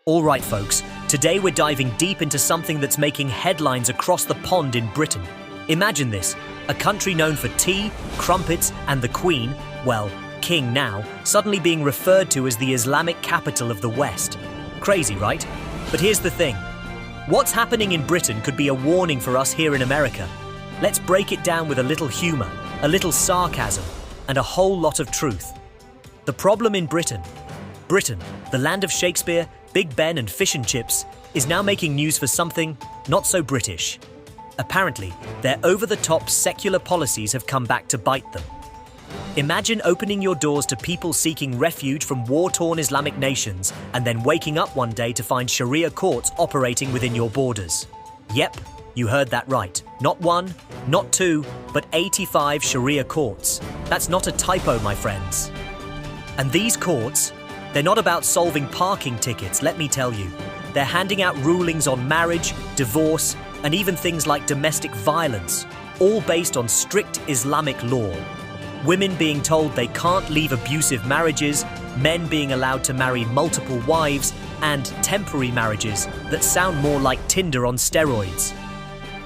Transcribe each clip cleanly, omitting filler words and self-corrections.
Alright folks, today we're diving deep into something that's making headlines across the pond in Britain. Imagine this, a country known for tea, crumpets, and the Queen, well, King now, suddenly being referred to as the Islamic capital of the West. Crazy, right? But here's the thing. What's happening in Britain could be a warning for us here in America. Let's break it down with a little humor, a little sarcasm, and a whole lot of truth. The problem in Britain, the land of Shakespeare, Big Ben and fish and chips, is now making news for something not so British. Apparently, their over-the-top secular policies have come back to bite them. Imagine opening your doors to people seeking refuge from war-torn Islamic nations and then waking up one day to find Sharia courts operating within your borders. Yep, you heard that right. Not one, not two, but 85 Sharia courts. That's not a typo, my friends. And these courts, they're not about solving parking tickets, let me tell you. They're handing out rulings on marriage, divorce, and even things like domestic violence, all based on strict Islamic law. Women being told they can't leave abusive marriages, men being allowed to marry multiple wives, and temporary marriages that sound more like Tinder on steroids.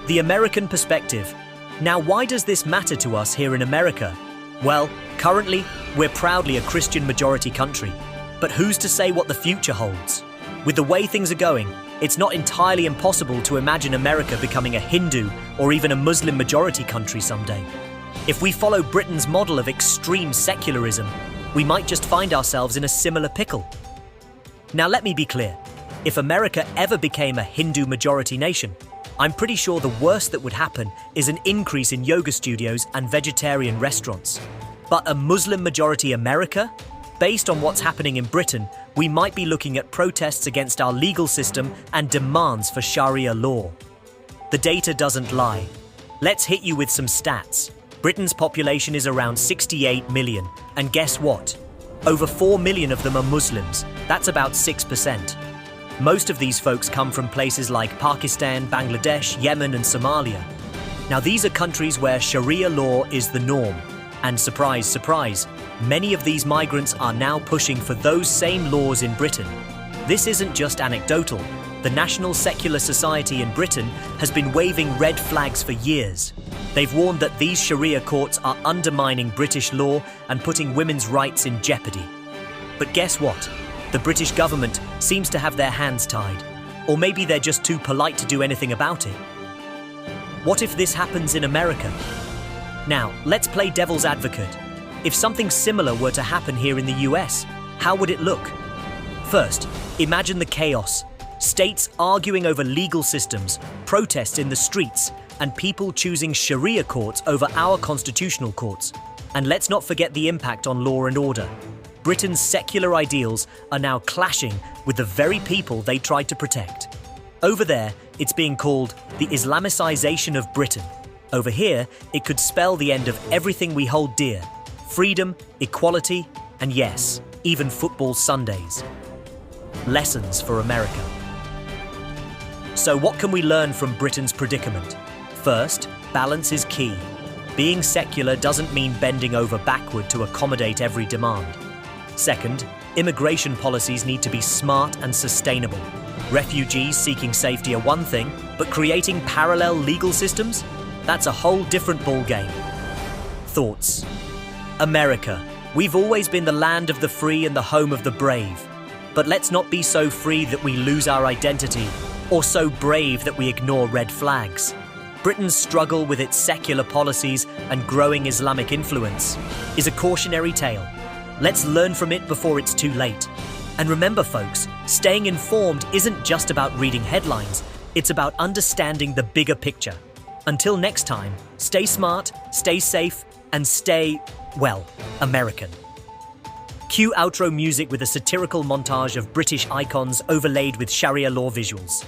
The American perspective. Now, why does this matter to us here in America? Well, currently, we're proudly a Christian-majority country. But who's to say what the future holds? With the way things are going, it's not entirely impossible to imagine America becoming a Hindu or even a Muslim-majority country someday. If we follow Britain's model of extreme secularism, we might just find ourselves in a similar pickle. Now let me be clear, if America ever became a Hindu-majority nation, I'm pretty sure the worst that would happen is an increase in yoga studios and vegetarian restaurants. But a Muslim-majority America? Based on what's happening in Britain, we might be looking at protests against our legal system and demands for Sharia law. The data doesn't lie. Let's hit you with some stats. Britain's population is around 68 million, and guess what? Over 4 million of them are Muslims. That's about 6%. Most of these folks come from places like Pakistan, Bangladesh, Yemen, and Somalia. Now, these are countries where Sharia law is the norm. And surprise, surprise, many of these migrants are now pushing for those same laws in Britain. This isn't just anecdotal. The National Secular Society in Britain has been waving red flags for years. They've warned that these Sharia courts are undermining British law and putting women's rights in jeopardy. But guess what? The British government seems to have their hands tied. Or maybe they're just too polite to do anything about it. What if this happens in America? Now, let's play devil's advocate. If something similar were to happen here in the US, how would it look? First, imagine the chaos. States arguing over legal systems, protests in the streets, and people choosing Sharia courts over our constitutional courts. And let's not forget the impact on law and order. Britain's secular ideals are now clashing with the very people they tried to protect. Over there, it's being called the Islamicization of Britain. Over here, it could spell the end of everything we hold dear. Freedom, equality, and yes, even football Sundays. Lessons for America. So what can we learn from Britain's predicament? First, balance is key. Being secular doesn't mean bending over backward to accommodate every demand. Second, immigration policies need to be smart and sustainable. Refugees seeking safety are one thing, but creating parallel legal systems? That's a whole different ballgame. Thoughts? America. We've always been the land of the free and the home of the brave. But let's not be so free that we lose our identity, or so brave that we ignore red flags. Britain's struggle with its secular policies and growing Islamic influence is a cautionary tale. Let's learn from it before it's too late. And remember, folks, staying informed isn't just about reading headlines, it's about understanding the bigger picture. Until next time, stay smart, stay safe, and stay, well, American. Cue outro music with a satirical montage of British icons overlaid with Sharia law visuals.